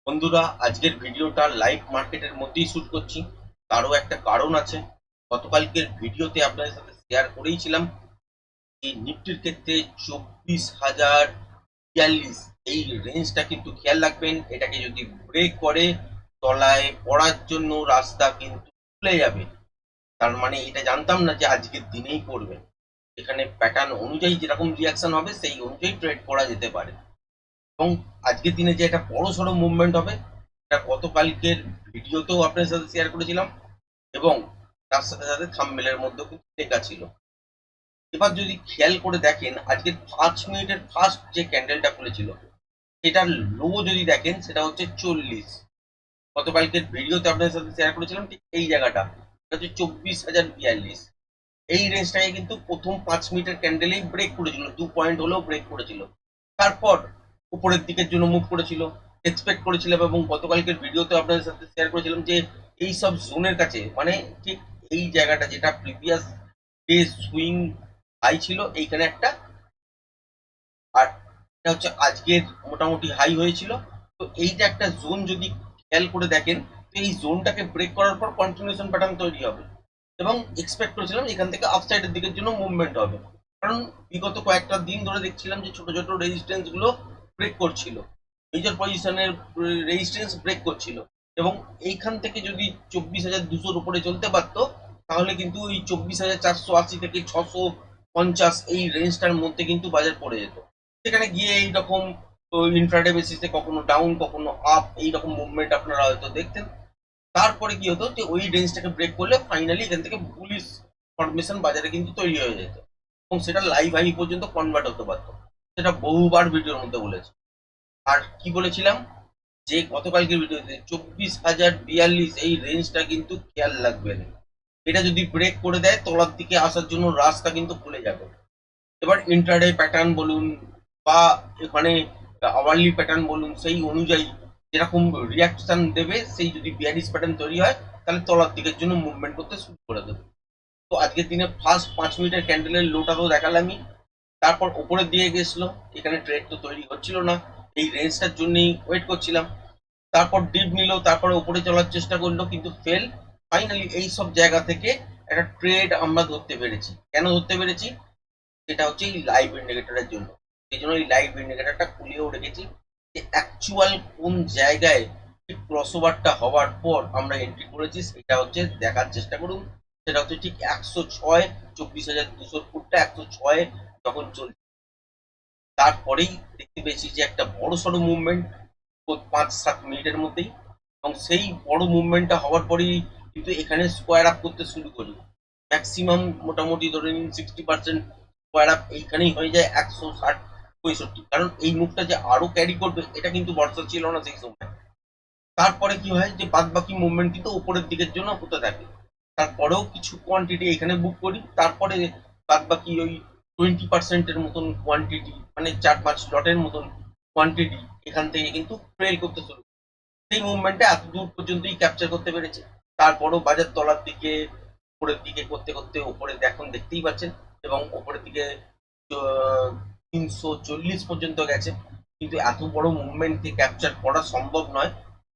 বন্ধুরা, আজকের ভিডিওটা লাইভ মার্কেটের মধ্যেই শুট করছি। তারও একটা কারণ আছে। গতকালকের ভিডিওতে আপনাদের সাথে শেয়ার করেইছিলাম এই নিফটির ক্ষেত্রে 24,042 এই রেঞ্জটা কিন্তু খেয়াল রাখবেন। এটাকে যদি ব্রেক করে তলায় পড়ার জন্য রাস্তা কিন্তু খুলে যাবে। তার মানে এটা জানতাম না যে আজকের দিনেই করবে। এখানে প্যাটার্ন অনুযায়ী যেরকম রিয়াকশন হবে সেই অনুযায়ী ট্রেড করা যেতে পারে। এবং আজকের দিনে যে একটা বড় সড়ো মুভমেন্ট হবে, এটা গতকালকের ভিডিওতেও আপনার সাথে শেয়ার করেছিলাম এবং তার সাথে সাথে থাম্বনেলের মধ্যেও কিন্তু লেখা ছিল। এবার যদি খেয়াল করে দেখেন, আজকের 5 মিনিটের ফার্স্ট যে ক্যান্ডেলটা খুলেছিল সেটার লো যদি দেখেন সেটা হচ্ছে 40। গতকালকের ভিডিওতে আপনাদের সাথে শেয়ার করেছিলাম ঠিক এই জায়গাটা, এটা হচ্ছে 24,042। এই রেঞ্জটাকে কিন্তু প্রথম 5 মিনিটের ক্যান্ডেলেই ব্রেক করেছিল, 2 পয়েন্ট হলেও ব্রেক করেছিল। তারপর উপরের দিকের জন্য মুভ করেছিল। এক্সপেক্ট করেছিলাম এবং গতকালকের ভিডিওতে আপনাদের সাথে শেয়ার করেছিলাম যে এই সব জোনের কাছে, মানে ঠিক এই জায়গাটা যেটা প্রিভিয়াস ডে সুইং হাই ছিল এইখানে একটা, আর এটা হচ্ছে আজকের মোটামুটি হাই হয়েছিল। তো এই যে একটা জোন যদি খেয়াল করে দেখেন, তো এই জোনটাকে ব্রেক করার পর কন্টিনিউশন প্যাটার্ন তৈরি হবে এবং এক্সপেক্ট করেছিলাম এখান থেকে আপসাইডের দিকের জন্য মুভমেন্ট হবে। কারণ বিগত কয়েকটা দিন ধরে দেখছিলাম যে ছোট ছোট রেজিস্ট্যান্স গুলো ব্রেক করছিল, মেজর পজিশনের রেজিস্ট্যান্স ব্রেক করছিল। এবং এইখান থেকে যদি 24,200-র উপরে চলতে পারতো, তাহলে কিন্তু ওই 24,480 থেকে 650 এই রেঞ্জটার মধ্যে কিন্তু বাজার পড়ে যেত। সেখানে গিয়ে এইরকম ইন্ট্রাডে বেসিসে কখনো ডাউন কখনো আপ এইরকম মুভমেন্ট আপনারা হয়তো দেখতেন। তারপরে কি হতো যে ওই রেঞ্জটাকে ব্রেক করলে ফাইনালি এখান থেকে বুলিশ ফরমেশন বাজারে কিন্তু তৈরি হয়ে যেত এবং সেটা লাইভ হাই পর্যন্ত কনভার্ট হতে পারতো। সেটা বহুবার ভিডিওর মধ্যে বলেছি। আর কি বলেছিলাম যে গতকালকের ভিডিওতে 24,042 এই রেঞ্জটা কিন্তু খেয়াল রাখবেন। এটা যদি ব্রেক করে দেয় তলার দিকে আসার জন্য রাস্তা কিন্তু খুলে যাবে। এবার ইন্ট্রাডে প্যাটার্ন বলুন বা এখানে আওয়ারলি প্যাটার্ন বলুন, সেই অনুযায়ী যেরকম রিয়াকশন দেবে, সেই যদি বিয়ারিশ প্যাটার্ন তৈরি হয় তাহলে তলার দিকের জন্য মুভমেন্ট করতে শুরু করে দেবে। তো আজকের দিনে ফার্স্ট 5 মিনিটের ক্যান্ডেলের লোটা তো দেখালামই। তারপর ওপরের দিকে গেছিল, এখানে ট্রেড তো তৈরি হচ্ছিল না, এই রেঞ্জটার জন্যই ওয়েট করছিলাম। তারপর ডিপ নিল, তারপরে উপরে চলার চেষ্টা করলো কিন্তু ফেল। ফাইনালি এই সব জায়গা থেকে একটা ট্রেড আমরা ধরতে পেরেছি। কেন ধরতে পেরেছি? সেটা হচ্ছে এই লাইভ ইন্ডিকেটরের জন্য। সেই জন্য এই লাইভ ইন্ডিকেটরটা খুলেও রেখেছি যে অ্যাকচুয়াল কোন জায়গায় ঠিক ক্রসওভারটা হওয়ার পর আমরা এন্ট্রি করেছি সেটা হচ্ছে দেখার চেষ্টা করুন। সেটা হচ্ছে ঠিক 106, 24,200 ফুটটা 106 যখন চলছে, তারপরেই দেখতে পেয়েছি যে একটা বড় সড়ো মুভমেন্ট 5-7 মিনিটের মধ্যেই। এবং সেই বড় মুভমেন্টটা হওয়ার পরেই কিন্তু এখানে স্কোয়ার আপ করতে শুরু করি। ম্যাক্সিমাম মোটামুটি ধরে নিন 60% স্কোয়ার আপ এইখানেই হয়ে যায় 160-65। কারণ এই মুভটা যে আরো ক্যারি করবে এটা কিন্তু ভরসা ছিল না সেই সময়। তারপরে কি হয় যে বাদ বাকি মুভমেন্ট কিন্তু উপরের দিকের জন্য হতে থাকে। তারপরেও কিছু কোয়ান্টিটি এখানে বুক করি, তারপরে বাদ বাকি ওই 20%-এর মতন কোয়ান্টিটি, মানে 4-5 লটের মতন কোয়ান্টিটি এখান থেকে কিন্তু ট্রেল করতে শুরু করি। সেই মুভমেন্টটা এত দূর পর্যন্তই ক্যাপচার করতে পেরেছে। তারপরও বাজার তলার দিকে উপরের দিকে করতে করতে উপরে এখন দেখতেই পাচ্ছেন এবং উপরের দিকে 340 পর্যন্ত গেছে। কিন্তু এত বড় মুভমেন্টকে ক্যাপচার করা সম্ভব নয়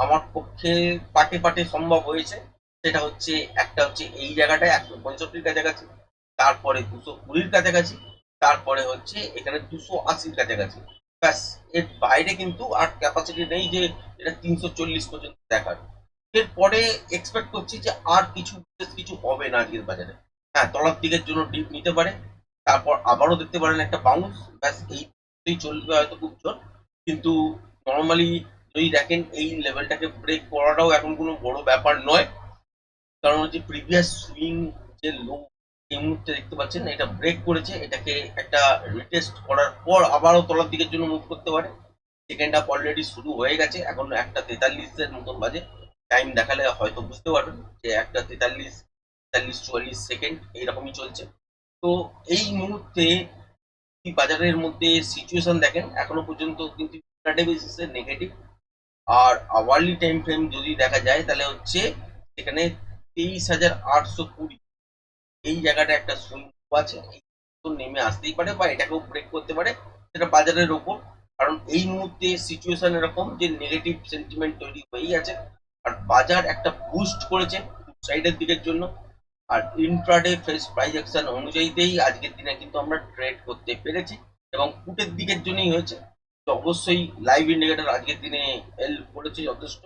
আমার পক্ষে। পাটে পাটে সম্ভব হয়েছে। সেটা হচ্ছে একটা হচ্ছে এই জায়গাটায় 165-র কাছাকাছি, তারপরে 220-র কাছাকাছি, তারপরে হচ্ছে এখানে 280-র কাছাকাছি। ব্যাস, এর বাইরে কিন্তু আর ক্যাপাসিটি নেই যে এটা 340 পর্যন্ত দেখার। এরপরে এক্সপেক্ট করছি যে আর কিছু বিশেষ কিছু হবে না আজকের বাজারে। হ্যাঁ, তলার দিকের জন্য ডিপ নিতে পারে, তারপর আবারও দেখতে পারেন একটা বাউন্স। ব্যাস এই চলবে হয়তো খুব জোর। কিন্তু নর্মালি যদি দেখেন এই লেভেলটাকে ব্রেক করাটাও এখন কোনো বড় ব্যাপার নয়। কারণ হচ্ছে প্রিভিয়াস সুইং যে লো এই মুহূর্তে দেখতে পাচ্ছেন এটা ব্রেক করেছে, এটাকে একটা রিটেস্ট করার পর আবারও তলার দিকের জন্য মুভ করতে পারে। সেকেন্ড হাফ অলরেডি শুরু হয়ে গেছে, এখন 1:43-এর মতন বাজে। টাইম দেখালে হয়তো বুঝতে পারবেন যে 1:43, 43-44 সেকেন্ড এইরকমই চলছে। তো এই মুহূর্তে বাজারের মধ্যে সিচুয়েশন দেখেন এখনো পর্যন্ত কিন্তু ইন্ট্রাডে বেসিসে নেগেটিভ। আর আওয়ারলি টাইম ফ্রেম যদি দেখা যায় তাহলে হচ্ছে এখানে 23,820 এই জায়গাটা একটা সুইং আছে, এই তো নেমে আসতেই পারে বা এটাকেও ব্রেক করতে পারে, সেটা বাজারের ওপর। কারণ এই মুহূর্তে সিচুয়েশন এরকম যে নেগেটিভ সেন্টিমেন্ট তৈরি হয়েই আছে, আর বাজার একটা বুস্ট করেছে সাইডের দিকের জন্য। আর ইন্ট্রাডে প্রাইস অ্যাকশন অনুযায়ীতেই আজকের দিনে কিন্তু আমরা ট্রেড করতে পেরেছি, এবং পুটের দিকের জন্যই হয়েছে। তো অবশ্যই লাইভ ইন্ডিকেটর আজকের দিনে হেল্প করেছে যথেষ্ট,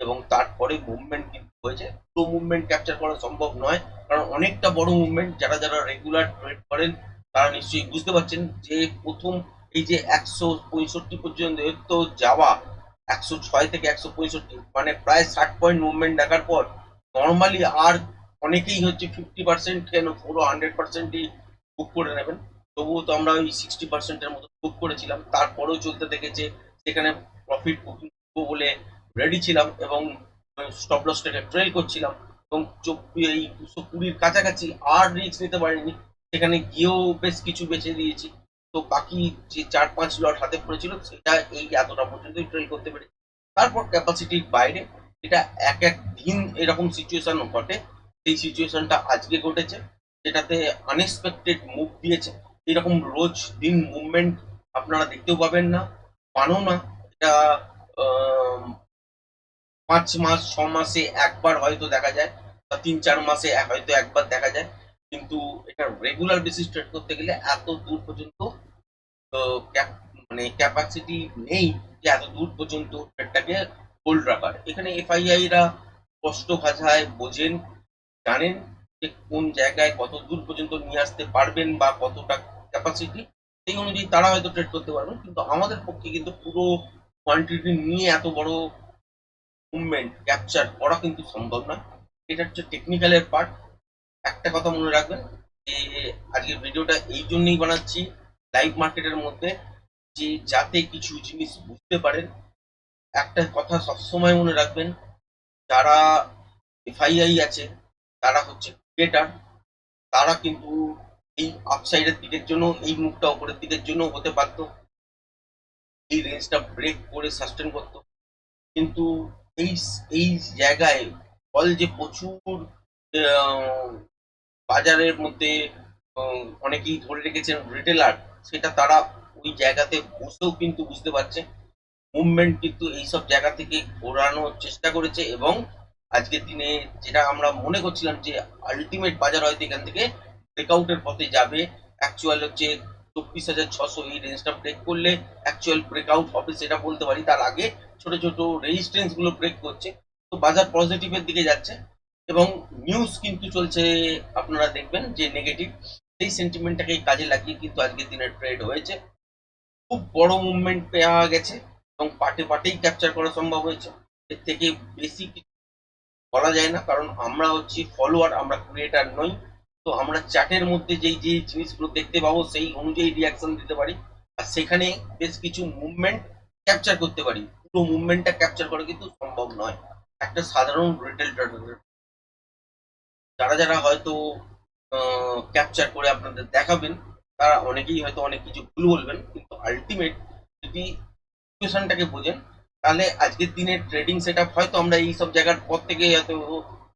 এবং তারপরে মুভমেন্ট কিন্তু হয়েছে। পুরো মুভমেন্ট ক্যাপচার করা সম্ভব নয়, কারণ অনেকটা বড় মুভমেন্ট। যারা যারা রেগুলার ট্রেড করেন তারা নিশ্চয়ই বুঝতে পারছেন যে প্রথম এই যে 165 পর্যন্ত তো যাওয়া, 106 থেকে 165, মানে প্রায় 60 পয়েন্ট মুভমেন্ট দেখার পর নর্মালি আর অনেকেই হচ্ছে 50% কেন পুরো 100%ই বুক করে নেবেন। তবুও তো আমরা ওই 60%-এর মতো বুক করেছিলাম, তারপরেও চলতে দেখেছে। সেখানে প্রফিট বুকিং করবো বলে রেডি ছিলাম, এবং স্টপ লসটাকে ট্রেল করছিলাম, এবং এই 220-র কাছাকাছি আর রিস্ক নিতে পারিনি। সেখানে গিয়েও বেশ কিছু বেঁচে দিয়েছি। তো বাকি যে 4-5 লট হাতে পড়েছিল সেটা এই এতটা পর্যন্তই ট্রেল করতে পেরেছি। তারপর ক্যাপাসিটির বাইরে এটা এক এক দিন এরকম সিচুয়েশন ঘটে। সেই সিচুয়েশনটা আজকে ঘটেছে, যেটাতে আনএক্সপেক্টেড মুভ দিয়েছে। এরকম রোজ দিন মুভমেন্ট আপনারা দেখতেও পাবেন না, পানও না। এটা 5 মাস 6 মাসে একবার হয়তো দেখা যায়, বা 3-4 মাসে হয়তো একবার দেখা যায়। কিন্তু এটা রেগুলার বেসিস ট্রেড করতে গেলে এত দূর পর্যন্ত মানে ক্যাপাসিটি নেই যে এত দূর পর্যন্ত ট্রেডটাকে হোল্ড রাখার। এখানে এফআইআই রা স্পষ্ট ভাষায় বোঝেন, জানেন যে কোন জায়গায় কত দূর পর্যন্ত নিয়ে আসতে পারবেন বা কতটা ক্যাপাসিটি, সেই অনুযায়ী তারা হয়তো ট্রেড করতে পারবেন। কিন্তু আমাদের পক্ষে কিন্তু পুরো কোয়ান্টিটি নিয়ে এত বড় মুভমেন্ট ক্যাপচার করা কিন্তু সম্ভব নয়। এটা হচ্ছে টেকনিক্যালের পার্ট। একটা কথা মনে রাখবেন যে আজকের ভিডিওটা এই জন্যই বানাচ্ছি লাইভ মার্কেটের মধ্যে, যে যাতে কিছু জিনিস বুঝতে পারেন। একটা কথা সবসময় মনে রাখবেন, যারা এফআইআই আছে তারা হচ্ছে ক্রিয়েটার। তারা কিন্তু এই আপসাইডের দিকের জন্য, এই মুখটা উপরের দিকের জন্য হতে পারত, এই রেঞ্জটা ব্রেক করে সাস্টেন করতো। কিন্তু এই এই জায়গায় ফল যে প্রচুর আহ, বাজারের মধ্যে অনেকেই ধরে রেখেছেন রিটেলার, সেটা তারা ওই জায়গাতে বসেও কিন্তু বুঝতে পারছে। মুভমেন্ট কিন্তু এইসব জায়গা থেকে ঘোরানোর চেষ্টা করেছে, এবং আজকের দিনে যেটা আমরা মনে করছিলাম যে আলটিমেট বাজার হয়তো এখান থেকে ব্রেকআউটের পথে যাবে, অ্যাকচুয়াল হচ্ছে 24,600 এই রেঞ্জটা ব্রেক করলে অ্যাকচুয়াল ব্রেকআউট হবে সেটা বলতে পারি। তার আগে ছোট ছোট রেজিস্ট্যান্স গুলো ব্রেক করছে, তো বাজার পজিটিভের দিকে যাচ্ছে। এবং নিউজ কিন্তু চলছে, আপনারা দেখবেন যে নেগেটিভ, সেই সেন্টিমেন্টটাকে কাজে লাগিয়ে কিন্তু আজকের দিনে ট্রেড হয়েছে। খুব বড় মুভমেন্ট পাওয়া গেছে, এবং পার্টে পার্টেই ক্যাপচার করা সম্ভব হয়েছে। এর থেকে বেশি কিছু বলা যায় না, কারণ আমরা হচ্ছি ফলোয়ার, আমরা ক্রিয়েটার নই। তো আমরা চ্যাটের মধ্যে যেই যে জিনিসগুলো দেখতে পাবো সেই অনুযায়ী রিয়াকশন দিতে পারি, আর সেখানে বেশ কিছু মুভমেন্ট ক্যাপচার করতে পারি। পুরো মুভমেন্টটা ক্যাপচার করা কিন্তু সম্ভব নয় একটা সাধারণ রিটেল ট্রেডারের। যারা যারা হয়তো ক্যাপচার করে আপনাদের দেখাবেন, তারা অনেকেই হয়তো অনেক কিছু ভুল বলবেন, কিন্তু আলটিমেট যদি সিচুয়েশনটাকে বোঝেন, তাহলে আজকের দিনের ট্রেডিং সেট আপ হয়তো আমরা এই সব জায়গার পর থেকে হয়তো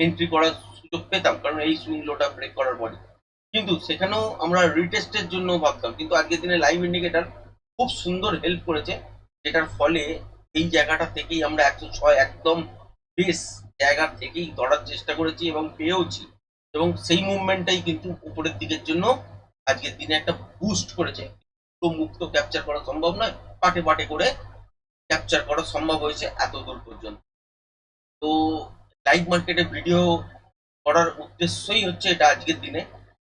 এন্ট্রি করার সুযোগ পেতাম, কারণ এই সুইং লোটা ব্রেক করার পরে। কিন্তু সেখানেও আমরা রিটেস্টের জন্য ভাবতাম, কিন্তু আজকের দিনে লাইভ ইন্ডিকেটর খুব সুন্দর হেল্প করেছে, যেটার ফলে এই জায়গাটা থেকেই আমরা 106 একদম বেস জায়গা থেকেই ধরার চেষ্টা করেছি এবং পেয়েওছি। এবং সেই মুভমেন্টটাই কিন্তু উপরের দিকের জন্য আজকের দিনে একটা বুস্ট করেছে। তো মুক্ত ক্যাপচার করা সম্ভব নয়, পাটে পাটে করে ক্যাপচার করা সম্ভব হয়েছে এত দূর পর্যন্ত। তো লাইভ মার্কেটে ভিডিও করার উদ্দেশ্যই হচ্ছে এটা আজকের দিনে,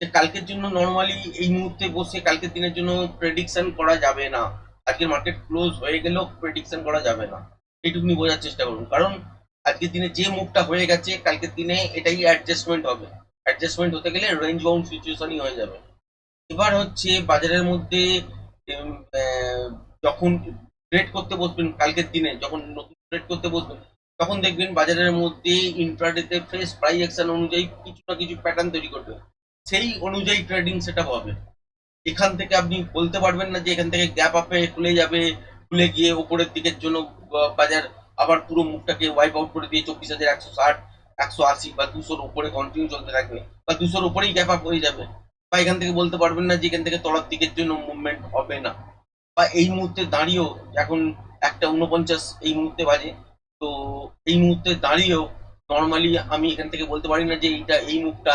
যে কালকের জন্য নর্মালি এই মুহূর্তে বসে কালকের দিনের জন্য প্রেডিকশন করা যাবে না। আজকের মার্কেট ক্লোজ হয়ে গেলেও প্রেডিকশন করা যাবে না, এইটুকুনি বোঝার চেষ্টা করুন। কারণ আজকের দিনে যে মুভটা হয়ে গেছে, কালকের দিনে এটাই অ্যাডজাস্টমেন্ট হবে। অ্যাডজাস্টমেন্ট হতে গেলে রেঞ্জ বাউন্ড সিচুয়েশনই হয়ে যাবে। এবার হচ্ছে বাজারের মধ্যে উম, আহ, যখন ট্রেড করতে বসবেন কালকের দিনে, যখন নতুন ট্রেড করতে বসবেন, তখন দেখবেন বাজারের মধ্যে ইন্ট্রাডেতে ফ্রেশ প্রাইস অ্যাকশন অনুযায়ী কিছু না কিছু প্যাটার্ন তৈরি করবে। সেই অনুযায়ী ট্রেডিং সেটা হবে। এখান থেকে আপনি বলতে পারবেন না যে এখান থেকে গ্যাপ আপে খুলে যাবে, খুলে গিয়ে উপরের দিকের জন্য বাজার আবার পুরো মুখটাকে ওয়াইপ আউট করে দিয়ে 24,160, 180 বা 200-র উপরে কন্টিনিউ চলতে থাকবে, বা 200-র উপরেই গ্যাপ আপ হয়ে যাবে। বা এখান থেকে বলতে পারবেন না যে এখান থেকে তলার দিকের জন্য মুভমেন্ট হবে না, বা এই মুহূর্তে দাঁড়িয়েও এখন 1:49 এই মুহূর্তে বাজে, তো এই মুহূর্তে দাঁড়িয়েও নর্মালি আমি এখান থেকে বলতে পারি না যে এইটা এই মুভটা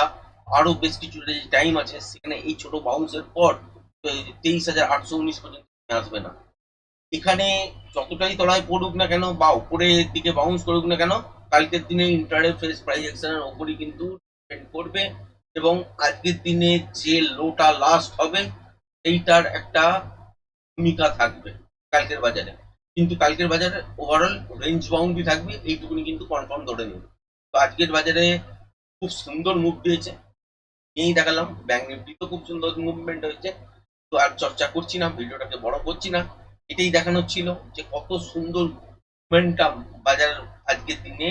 আরো বেশ কিছু টাইম আছে, সেখানে এই ছোট বাউন্সের পর 23,819 পর্যন্ত আসবে না। এখানে যতটাই তলায় পড়ুক না কেন বা উপরের দিকে বাউন্স করুক না কেন, কালকের দিনে ইন্টারডে ফেস প্রাইস অ্যাকশনের ওপরই কিন্তু ডিপেন্ড করবে, এবং আজকের দিনে যে লোটা লাস্ট হবে এইটার একটা ভূমিকা থাকবে কালকের বাজারে। কিন্তু কালকের বাজারে ওভারঅল রেঞ্জ বাউন্ডই থাকবে, এইটুকুনি কিন্তু কনফার্ম ধরে নিন। তো আজকের বাজারে খুব সুন্দর মুভ দিয়েছে, এই দেখালাম ব্যাংক নিফটি তো খুব সুন্দর মুভমেন্ট হয়েছে। তো আর চর্চা করছি না, ভিডিওটাকে বড় করছি না, এটাই দেখানোর ছিল যে কত সুন্দর মোমেন্টাম বাজার আজকের দিনে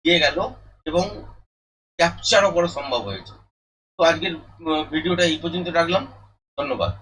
দিয়ে গেল এবং ক্যাপচারও করা সম্ভব হয়েছে। তো আজকের ভিডিওটা এই পর্যন্ত রাখলাম, ধন্যবাদ।